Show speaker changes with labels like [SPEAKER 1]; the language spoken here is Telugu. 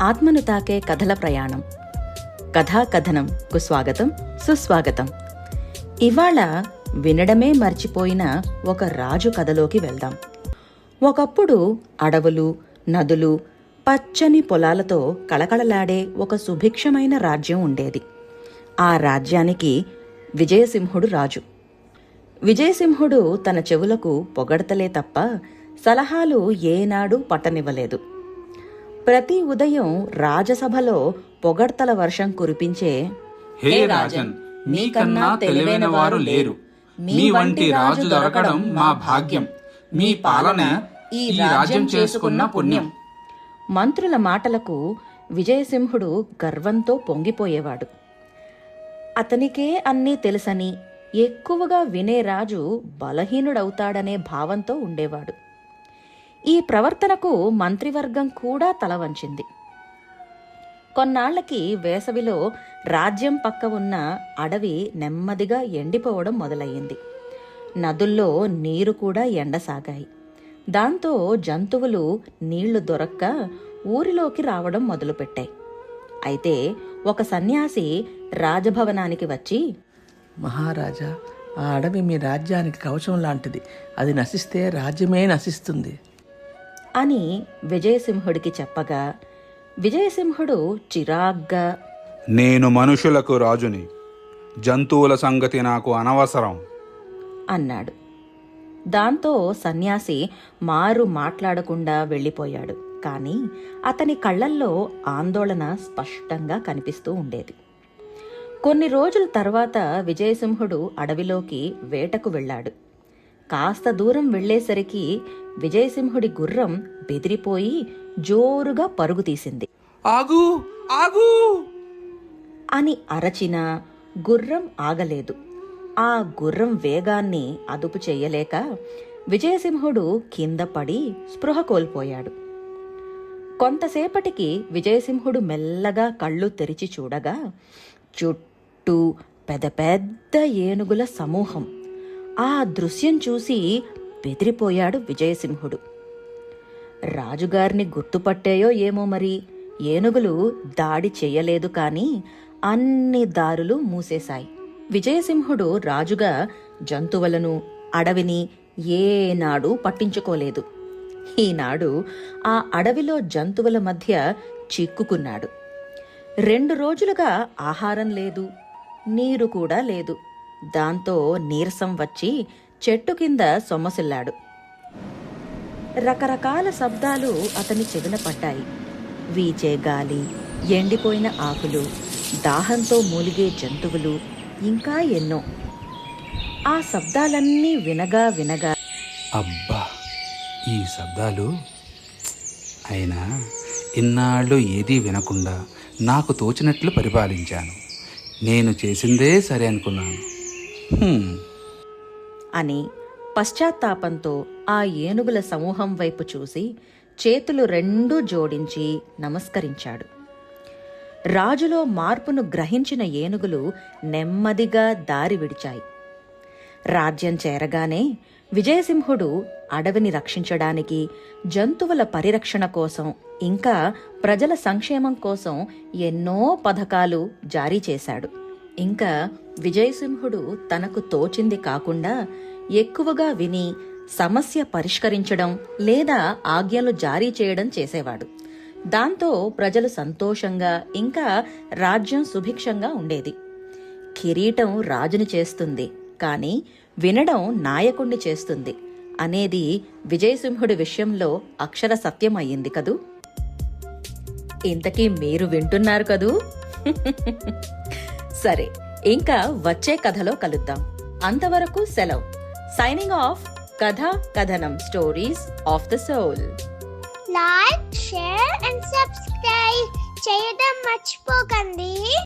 [SPEAKER 1] ఆత్మను తాకే కథల ప్రయాణం, కథాకథనంకు స్వాగతం, సుస్వాగతం. ఇవాళ వినడమే మర్చిపోయిన ఒక రాజు కథలోకి వెళ్దాం. ఒకప్పుడు అడవులు, నదులు, పచ్చని పొలాలతో కళకళలాడే ఒక సుభిక్షమైన రాజ్యం ఉండేది. ఆ రాజ్యానికి విజయసింహుడు రాజు. విజయసింహుడు తన చెవులకు పొగడతలే తప్ప సలహాలు ఏనాడూ పట్టనివ్వలేదు. ప్రతి ఉదయం రాజసభలో పొగడ్తల వర్షం కురిపించే,
[SPEAKER 2] హే రాజన్, మీకన్నా తెలివైన వారు లేరు. మీ వంటి రాజు దొరకడం మా భాగ్యం. మీ పాలన ఈ రాజ్యం చేసుకున్న పుణ్యం.
[SPEAKER 1] మంత్రుల మాటలకు విజయసింహుడు గర్వంతో పొంగిపోయేవాడు. అతనికే అన్నీ తెలుసని, ఎక్కువగా వినే రాజు బలహీనుడవుతాడనే భావంతో ఉండేవాడు. ఈ ప్రవర్తనకు మంత్రివర్గం కూడా తల వంచింది. కొన్నాళ్లకి వేసవిలో రాజ్యం పక్క ఉన్న అడవి నెమ్మదిగా ఎండిపోవడం మొదలయ్యింది. నదుల్లో నీరు కూడా ఎండసాగాయి. దాంతో జంతువులు నీళ్లు దొరక్క ఊరిలోకి రావడం మొదలుపెట్టాయి. అయితే ఒక సన్యాసి రాజభవనానికి వచ్చి,
[SPEAKER 3] మహారాజా, ఆ అడవి మీ రాజ్యానికి కవచం లాంటిది. అది నశిస్తే రాజ్యమే నశిస్తుంది
[SPEAKER 1] అని విజయసింహుడికి చెప్పగా, విజయసింహుడు చిరాగ్గా,
[SPEAKER 2] నేను మనుషులకు రాజుని, జంతువుల సంగతి నాకు అనవసరం
[SPEAKER 1] అన్నాడు. దాంతో సన్యాసి మారు మాట్లాడకుండా వెళ్ళిపోయాడు. కానీ అతని కళ్ళల్లో ఆందోళన స్పష్టంగా కనిపిస్తూ ఉండేది. కొన్ని రోజుల తర్వాత విజయసింహుడు అడవిలోకి వేటకు వెళ్ళాడు. కాస్త దూరం వెళ్లేసరికి విజయసింహుడి గుర్రం బెదిరిపోయి జోరుగా పరుగు తీసింది.
[SPEAKER 2] ఆగు ఆగు
[SPEAKER 1] అని అరచినా గుర్రం ఆగలేదు. ఆ గుర్రం వేగాన్ని అదుపు చెయ్యలేక విజయసింహుడు కింద పడి స్పృహ కోల్పోయాడు. కొంతసేపటికి విజయసింహుడు మెల్లగా కళ్ళు తెరిచి చూడగా చుట్టూ పెద్ద పెద్ద ఏనుగుల సమూహం. ఆ దృశ్యం చూసి బెదిరిపోయాడు విజయసింహుడు. రాజుగారిని గుర్తుపట్టాయో ఏమో మరి, ఏనుగులు దాడి చెయ్యలేదు కానీ అన్ని దారులు మూసేశాయి. విజయసింహుడు రాజుగా జంతువులను, అడవిని ఏనాడు పట్టించుకోలేదు. ఈనాడు ఆ అడవిలో జంతువుల మధ్య చిక్కుకున్నాడు. 2 రోజులుగా ఆహారం లేదు, నీరు కూడా లేదు. దాంతో నీరసం వచ్చి చెట్టు కింద సొమ్మసిల్లాడు. రకరకాల శబ్దాలు అతని చెవిన పడ్డాయి. వీచే గాలి, ఎండిపోయిన ఆకులు, దాహంతో మూలిగే జంతువులు, ఇంకా ఎన్నో. ఆ శబ్దాలన్నీ వినగా వినగా,
[SPEAKER 2] అబ్బా, ఈ శబ్దాలు! అయినా ఇన్నాళ్ళు ఏదీ వినకుండా నాకు తోచినట్లు పరిపాలించాను. నేను చేసిందే సరే అనుకున్నాను
[SPEAKER 1] అని పశ్చాత్తాపంతో ఆ ఏనుగుల సమూహం వైపు చూసి చేతులు 2 జోడించి నమస్కరించాడు. రాజులో మార్పును గ్రహించిన ఏనుగులు నెమ్మదిగా దారి విడిచాయి. రాజ్యం చేరగానే విజయసింహుడు అడవిని రక్షించడానికి, జంతువుల పరిరక్షణ కోసం, ఇంకా ప్రజల సంక్షేమం కోసం ఎన్నో పథకాలు జారీ చేశాడు. ఇంకా విజయసింహుడు తనకు తోచింది కాకుండా ఎక్కువగా విని సమస్య పరిష్కరించడం లేదా ఆజ్ఞలు జారీ చేయడం చేసేవాడు. దాంతో ప్రజలు సంతోషంగా, ఇంకా రాజ్యం సుభిక్షంగా ఉండేది. కిరీటం రాజుని చేస్తుంది, కానీ వినడం నాయకుణ్ణి చేస్తుంది అనేది విజయసింహుడి విషయంలో అక్షర సత్యం అయ్యింది కదూ. ఇంతకీ మీరు వింటున్నారు కదూ. సరే, ఇంకా వచ్చే కథలో కలుద్దాం. అంతవరకు సెలవు. Signing off. కథా కథనం, stories of the soul.
[SPEAKER 4] Like, share and subscribe చేయడం మర్చిపోకండి.